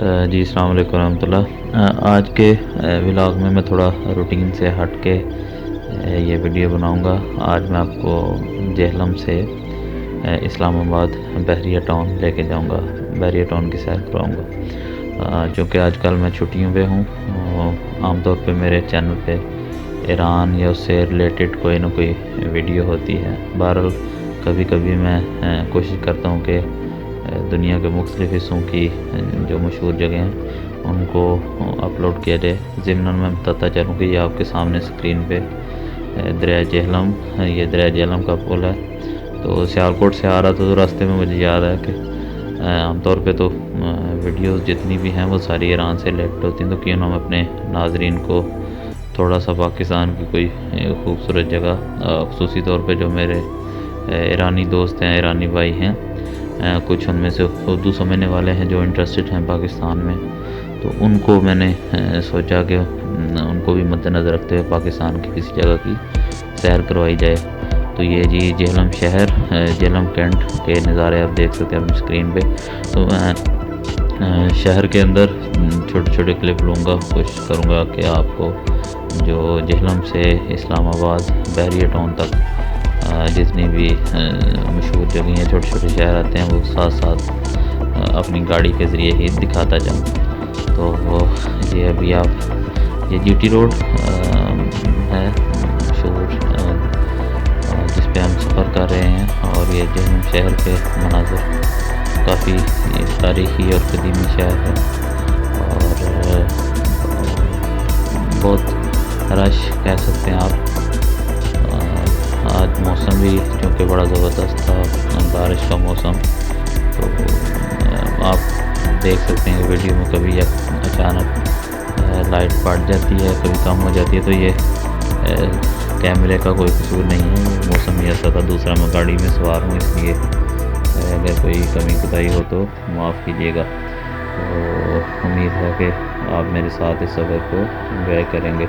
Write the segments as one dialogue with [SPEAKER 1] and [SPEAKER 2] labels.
[SPEAKER 1] जी अस्सलाम वालेकुम रहमतुल्लाह। आज के व्लॉग में मैं थोड़ा रूटीन से हट के ये वीडियो बनाऊंगा। आज मैं आपको जेहलम से इस्लामाबाद बहरिया टाउन लेके जाऊंगा, बहरिया टाउन की सैर करवाऊंगा। चूँकि आजकल मैं छुट्टियों पे हूँ, आमतौर पे मेरे चैनल पे ईरान या उससे रिलेटेड कोई ना कोई वीडियो होती है। बहरहाल कभी कभी मैं कोशिश करता हूँ कि दुनिया के मुख्तलिफ़ हिस्सों की जो मशहूर जगह हैं उनको अपलोड किया जाए। ज़िम्नन मैं बताता चलूँ कि ये आपके सामने स्क्रीन पे दरिया जेहलम, ये दरिया जेहलम का पुल है। तो सियालकोट से आ रहा था तो रास्ते में मुझे याद है कि आमतौर पे तो वीडियोस जितनी भी हैं वो सारी ईरान से रिलेटेड होती हैं, तो क्यों ना हम अपने नाजरीन को थोड़ा सा पाकिस्तान की कोई खूबसूरत जगह, ख़ुसूसी तौर पे जो मेरे ईरानी दोस्त हैं, ईरानी भाई हैं, कुछ उनमें से उर्दू समझने वाले हैं जो इंटरेस्टेड हैं पाकिस्तान में, तो उनको मैंने सोचा कि उनको भी मद्देनज़र रखते हुए पाकिस्तान की किसी जगह की सैर करवाई जाए। तो ये जी जेहलम शहर, जेहलम कैंट के नज़ारे आप देख सकते हैं अपनी स्क्रीन पे। तो मैं शहर के अंदर छोटे छोटे क्लिप लूँगा, कोशिश करूँगा कि आपको जो जेहलम से इस्लामाबाद बहरिया टाउन तक जितनी भी मशहूर जगह हैं, छोटे छोटे शहर आते हैं, वो साथ साथ अपनी गाड़ी के ज़रिए ही दिखाता जाऊँ। तो ये अभी आप ये जीटी रोड है मशहूर, जिस पे हम सफ़र कर रहे हैं, और ये जेहलम शहर के मनाज़र काफ़ी तारीख़ी और कदीमी शहर है, और बहुत रश कह सकते हैं आप। आज मौसम भी चूँकि बड़ा ज़बरदस्त था, बारिश का मौसम, तो आप देख सकते हैं वीडियो में कभी अचानक लाइट फट जाती है, कभी कम हो जाती है। तो ये कैमरे का कोई कसूर नहीं है, मौसम ही ऐसा था। दूसरा मैं गाड़ी में सवार हूँ, इसलिए अगर कोई कमी कोताही हो तो माफ़ कीजिएगा। तो उम्मीद है कि आप मेरे साथ इस सफ़र को एंजॉय करेंगे।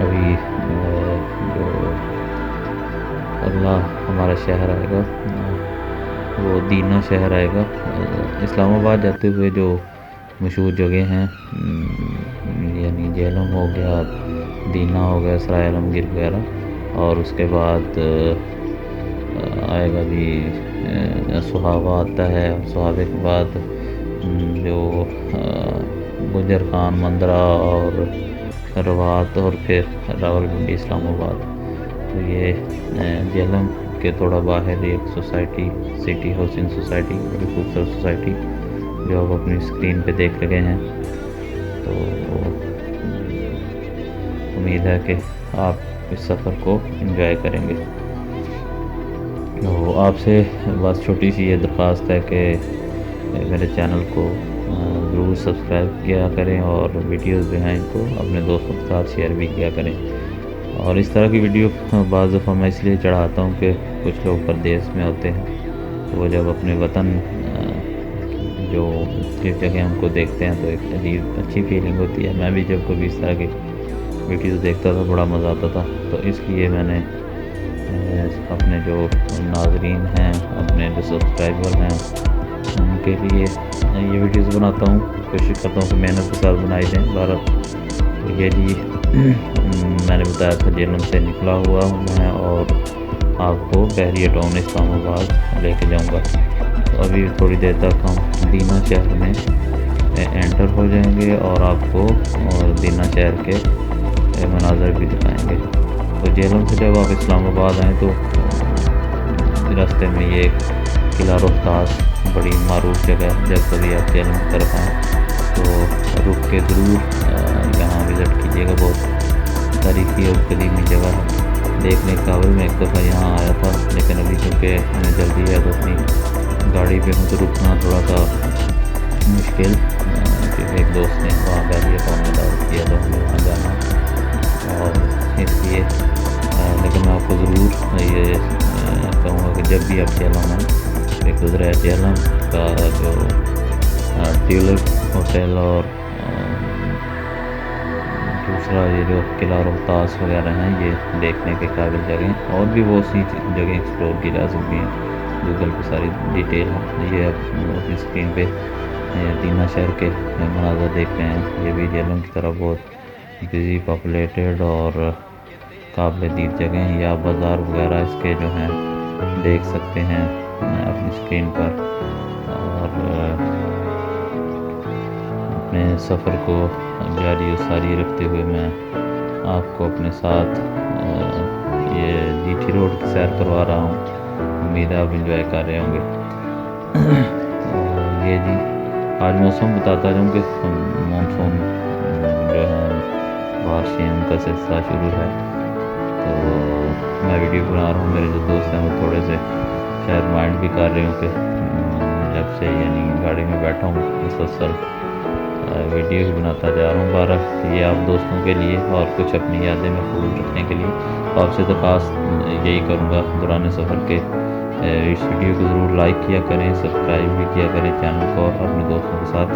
[SPEAKER 1] अभी जो अगला हमारा शहर आएगा वो दीना शहर आएगा। इस्लामाबाद जाते हुए जो मशहूर जगह हैं, यानी जेहलम हो गया, दीना हो गया, सराय आलमगीर वगैरह, और उसके बाद आएगा भी सुहावा आता है। सुहावे के बाद जो गुजर खान, मंदरा और रवात, और फिर रावलपिंडी, इस्लामाबाद। तो ये जेहलम के थोड़ा बाहर एक सोसाइटी, सिटी हाउसिंग सोसाइटी, बड़ी खूबसूरत सोसाइटी जो आप अपनी स्क्रीन पे देख रहे हैं। तो उम्मीद है कि आप इस सफ़र को एंजॉय करेंगे। तो आपसे बस छोटी सी ये दरख्वास्त है कि मेरे चैनल को ज़रूर सब्सक्राइब किया करें, और वीडियोज़ जो हैं इनको अपने दोस्तों के साथ शेयर भी किया करें। और इस तरह की वीडियो बाज़ दफ़ा मैं इसलिए चढ़ाता हूँ कि कुछ लोग परदेश में होते हैं, तो वो जब अपने वतन जो जिस जगह उनको देखते हैं तो एक अजीब अच्छी फीलिंग होती है। मैं भी जब कभी इस तरह की वीडियोज़ देखता था बड़ा मज़ा आता था। तो इसलिए मैंने अपने जो नाज़रीन हैं, अपने जो सब्सक्राइबर हैं, उनके लिए ये वीडियोज़ बनाता हूँ। कोशिश करता हूँ कि मेहनत के साथ बनाई जाएँ। तो ये जी मैंने बताया था जेहलम से निकला हुआ हूँ मैं, और आपको बहरिया टाउन इस्लामाबाद लेके जाऊँगा। तो अभी थोड़ी देर तक हम दीना शहर में एंटर हो जाएंगे, और आपको और दीना शहर के मनाज़र भी दिखाएंगे। तो जेहलम से जब आप इस्लामाबाद आएँ तो रास्ते में ये किला रोहतास बड़ी मारूफ जगह है। जब कभी आप जेहलम की तरफ आएँ तो रुक के ज़रूर यहाँ विज़िट कीजिएगा। बहुत तारीख़ी और कदीमी जगह है देखने के काबिल। मैं एक दफ़ा यहाँ आया था, लेकिन अभी चूँकि हमें जल्दी है तो अपनी गाड़ी पे हूँ, तो रुकना थोड़ा सा मुश्किल, क्योंकि एक दोस्त ने वहाँ बहरिया टाउन में दावत किया तो हमें वहाँ जाना, और इसलिए लेकिन मैं आपको ज़रूर ये कहूँगा कि जब भी आप जेहलम आएँ, एक दूसरा जेहलम का जो ट्यूलिप होटल, और दूसरा ये जो किला रोहतास वगैरह हैं, ये देखने के काबिल जगह। और भी बहुत सी जगह एक्सप्लोर की जा सकती हैं, गूगल पे सारी डिटेल है। ये आप अपनी स्क्रीन पे दीना शहर के मनाज़र देख रहे हैं। ये भी जेहलम की तरह बहुत बिज़ी पॉपुलेटेड और काबिल दीद जगह हैं। या बाज़ार वगैरह इसके जो हैं देख सकते हैं अपनी स्क्रीन पर। और अपने सफ़र को जारी व सारी रखते हुए मैं आपको अपने साथ ये जीटी रोड की सैर करवा रहा हूँ। उम्मीद है आप इंजॉय कर रहे होंगे। तो ये जी आज मौसम बताता जाऊँ कि मानसून जो है बारिशें उनका सिलसिला शुरू है। तो मैं वीडियो बना रहा हूँ। मेरे जो दोस्त हैं वो थोड़े से शायद माइंड भी कर रहे हो कि जब से यानी गाड़ी में बैठा हूँ मुसलसल वीडियो ही बनाता जा रहा हूँ। बारह ये आप दोस्तों के लिए और कुछ अपनी यादें महफूज रखने के लिए आपसे तो खास यही करूँगा दौरान सफ़र के इस वीडियो को ज़रूर लाइक किया करें, सब्सक्राइब भी किया करें चैनल को और अपने दोस्तों के साथ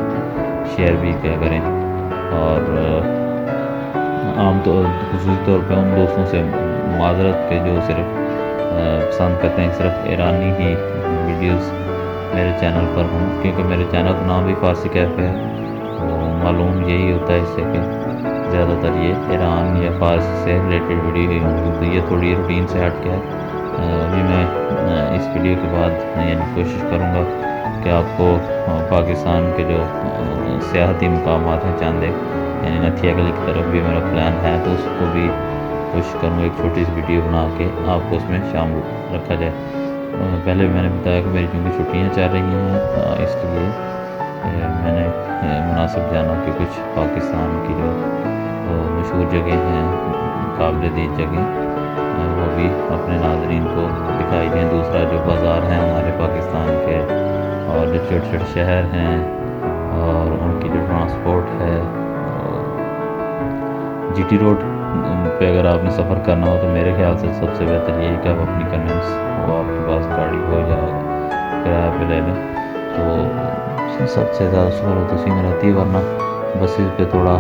[SPEAKER 1] शेयर भी किया करें। और आम खुसूसी तौर पर उन दोस्तों से माजरत के जो सिर्फ पसंद करते हैं सिर्फ ईरानी ही वीडियोस मेरे चैनल पर हों, क्योंकि मेरे चैनल का नाम भी फारसी कैफ़े है। तो मालूम यही होता है इससे कि ज़्यादातर ये ईरान या फ़ारसी से रिलेटेड वीडियो ही होंगी। तो ये थोड़ी रूटीन से हट के है। अभी मैं इस वीडियो के बाद यानी कोशिश करूँगा कि आपको पाकिस्तान के जो सियाहती मकामात हैं चंद यानी नथिया गली की तरफ भी मेरा प्लान है, तो उसको भी कोशिश करूँगा एक छोटी सी वीडियो बना के आपको उसमें शामिल रखा जाए। पहले भी मैंने बताया कि मेरी क्योंकि छुट्टियाँ चल रही हैं, इसलिए मैंने मुनासिब जाना कि कुछ पाकिस्तान की जो मशहूर जगह हैं काबिल दीद जगह वो भी अपने नाज़रीन को दिखाई दें। दूसरा जो बाज़ार हैं हमारे पाकिस्तान के और जो छोटे छोटे शहर हैं और उनकी जो ट्रांसपोर्ट है। जीटी रोड पे अगर आपने सफ़र करना हो तो मेरे ख्याल से सबसे बेहतर यही कि आप अपनी कन्वेंस हो, आपके पास गाड़ी हो या किराया पे ले लें तो सबसे ज़्यादा सहूलत उसी में रहती है। वरना बसेस पे थोड़ा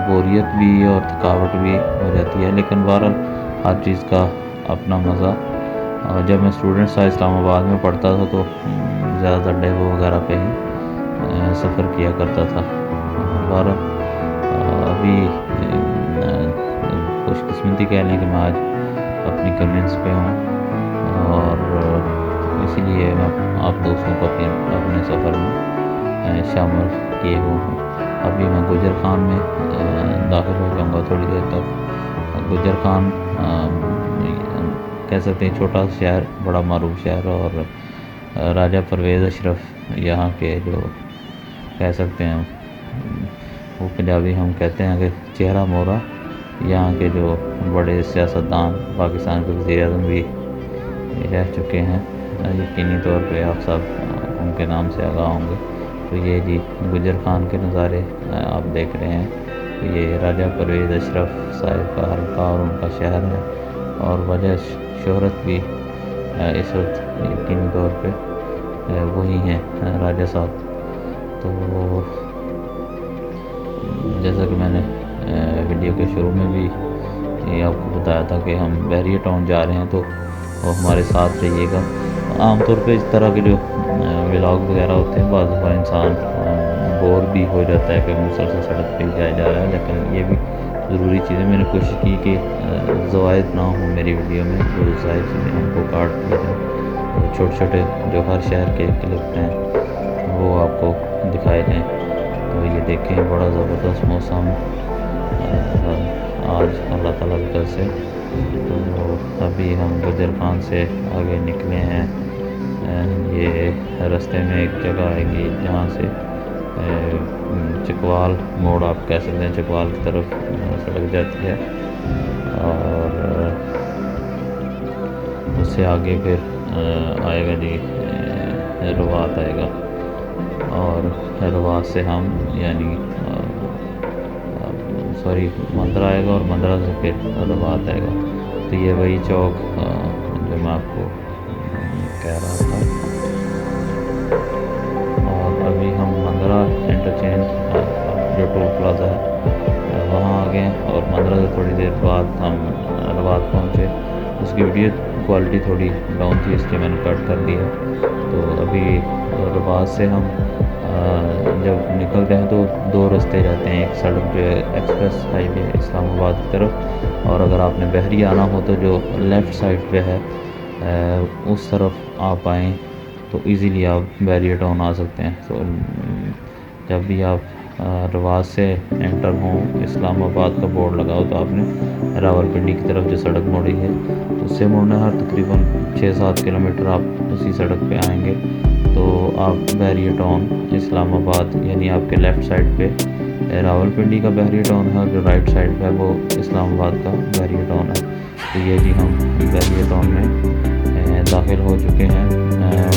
[SPEAKER 1] बोरियत भी और थकावट भी हो जाती है। लेकिन बहरहाल हर चीज़ का अपना मज़ा। जब मैं स्टूडेंट था इस्लामाबाद में पढ़ता था तो ज़्यादातर डेपो वगैरह पे ही सफ़र किया करता था। बहरहाल अभी खुशकिस्मती कह लें कि मैं आज अपनी कन्वेंस पे हूँ और इसीलिए मैं आप दोस्तों को अपने सफ़र में शामिल किए हुए हूँ। अभी मैं गुजर खान में दाखिल हो जाऊँगा थोड़ी देर तक। गुजर खान कह सकते हैं छोटा शहर, बड़ा मारूफ शहर और राजा परवेज़ अशरफ यहाँ के जो कह सकते हैं वो पंजाबी हम कहते हैं कि चेहरा मोहरा, यहाँ के जो बड़े सियासतदान पाकिस्तान के वज़ीर-ए-आज़म भी रह चुके हैं। यकीनी तौर पे आप सब उनके नाम से आगाह होंगे। तो ये जी गुजर खान के नज़ारे आप देख रहे हैं। तो ये राजा परवेज़ अशरफ साहिब का हल्का और उनका शहर है और वजह शोहरत भी इस वक्त यकीनी तौर पे वही हैं राजा साहब। तो जैसा कि मैंने वीडियो के शुरू में भी ये आपको बताया था कि हम बहरिया टाउन जा रहे हैं, तो हमारे साथ रहिएगा। आमतौर पे इस तरह के जो व्लॉग वगैरह होते हैं बाज़ दफ़ा इंसान बोर भी हो जाता है कि मुसलसल सड़क पे जाया जा रहा है। लेकिन ये भी ज़रूरी चीज़ें मैंने कोशिश की कि ज़वायद ना हो मेरी वीडियो में, जो ज़ाहिर चीज़ें हमको काट दिए जाए। छोटे छोटे जो हर शहर के क्लिप हैं वो आपको दिखाए जाएँ। तो ये देखें बड़ा ज़बरदस्त मौसम आज अल्लाह ताला की तरफ से। तो अभी हम गुजर खान से आगे निकले हैं। ये रास्ते में एक जगह आएगी जहाँ से चकवाल मोड़ आप कह सकते हैं, चकवाल की तरफ सड़क जाती है और उससे आगे फिर आएगा जी रवात आएगा और रवात से हम यानी सॉरी मंदरा आएगा और मंदरा से फिर रवात आएगा। तो ये वही चौक जो मैं आपको कह रहा था। और अभी हम मंदरा इंटरचेंज जो टोल प्लाजा है वहाँ आ गए और मंदरा से थोड़ी देर बाद हम रवात पहुँचे। उसकी वीडियो क्वालिटी थोड़ी डाउन थी इसलिए मैंने कट कर दिया। तो अभी रवात से हम जब निकलते हैं तो दो रास्ते जाते हैं, एक सड़क जो है एक्सप्रेस हाईवे इस्लामाबाद की तरफ, और अगर आपने बहरी आना हो तो जो लेफ़्ट साइड पे है उस तरफ आप आएँ तो इजीली आप बैरियर टाउन आ सकते हैं। तो जब भी आप रवास से एंटर हों, इस्लामाबाद का बोर्ड लगाओ तो आपने रावलपिंडी की तरफ जो सड़क मोड़ी है उससे मुड़ना है। तकरीबन 6-7 किलोमीटर आप उसी सड़क पे आएंगे तो आप बैरियर टाउन इस्लामाबाद, यानी आपके लेफ़्ट साइड पे रावलपिंडी का बैरियर टाउन है और जो राइट साइड पे है वो इस्लामाबाद का बैरियर टाउन है। तो ये जी हम बैरियर टाउन में दाखिल हो चुके हैं।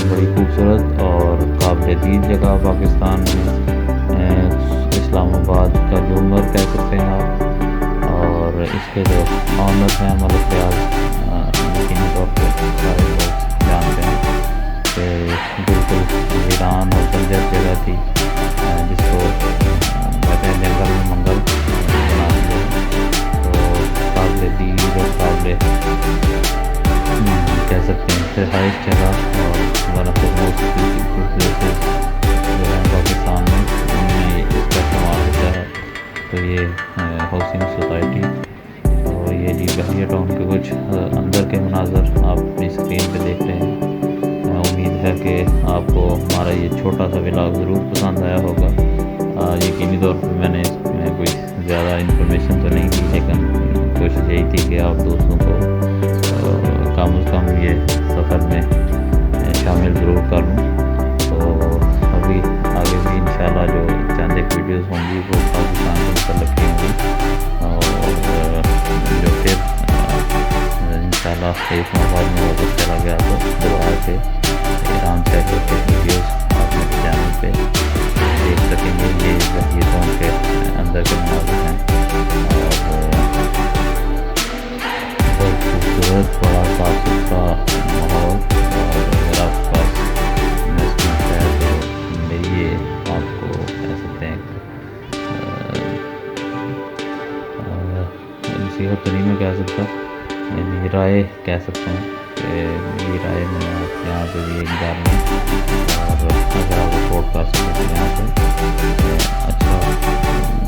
[SPEAKER 1] बड़ी खूबसूरत और काबिल दीद जगह पाकिस्तान में इस्लामाबाद का जूमर कह सकते हैं आप। और इसके जो ऑनर हैं मलिक फयाज, यकीनी तौर पर सारे लोग जानते हैं कि बिल्कुल वीरान और बंजर जगह थी जिसको कहते हैं जंगल में मंगल बना दिया। तो काबिल दीद और काबिल कह सकते हैं रिहाइश जगह और one of the most beautiful places जो है पाकिस्तान में, उनमें इसका इस्तेमाल होता है। तो ये हाउसिंग सोसाइटी, और ये जी बहरिया टाउन के कुछ अंदर के मनाजर आप अपनी स्क्रीन पे देख रहे हैं। उम्मीद है कि आपको हमारा ये छोटा सा व्लॉग ज़रूर पसंद आया होगा। यकीनी तौर पर मैंने इसमें कोई ज़्यादा इंफॉर्मेशन तो नहीं दी, लेकिन कोशिश यही थी कि आप दोस्तों को कम से कम ये सफ़र में शामिल ज़रूर कर लूँ। तो अभी आगे भी इंशाल्लाह जो चंद एक वीडियोस होंगी वो पाकिस्तान के मतलब की होंगी, और जो फिर इंशाल्लाह इस्लामाबाद में वापस चला गया तो दोबारा से ईरान से के वीडियोस आप मेरे चैनल पे देख सकेंगे। ये बहरिया के अंदर के मनाज़िर हैं और बहुत खूबसूरत बड़ा साफ सुथरा माहौल। और अगर आपके पास इन्वेस्टमेंट है तो मेरी ये आपको कह सकते हैं नसीहत तो नहीं मैं कह सकता, मेरी राय कह सकता हूँ कि मेरी राय में आप यहाँ पे भी एक बार में, और अगर आप अफोर्ड कर सकते हैं यहाँ पे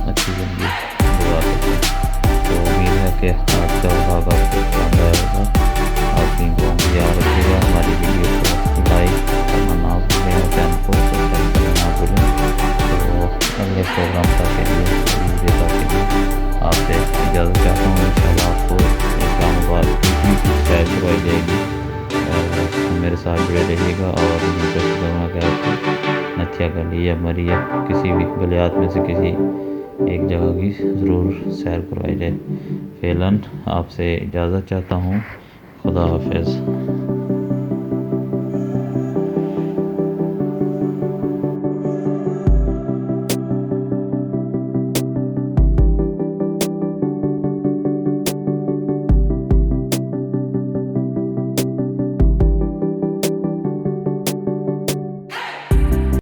[SPEAKER 1] अच्छी ज़िंदगी गुजार सकते हैं। तो उम्मीद है कि आज का भाग आपको पसंद आया होगा। आप इनको याद रखिएगा, हमारी वीडियो को लाइक करना ना भूलें और चैनल को सब्सक्राइब करना ना भूलें। तो अगले प्रोग्राम तक के लिए आपसे इजाज़त चाहता हूँ। इंशाल्लाह आपको इस्लामाबाद की सैर करवाई जाएगी। मेरे साथ जुड़े रहिएगा और कोशिश करूँगा कि आपको नथिया गली या मरी या किसी भी गलियात में से किसी एक जगह की ज़रूर सैर करवाई जाए। फ़िलहाल आपसे इजाज़त चाहता हूँ। खुदा हाफ़िज़।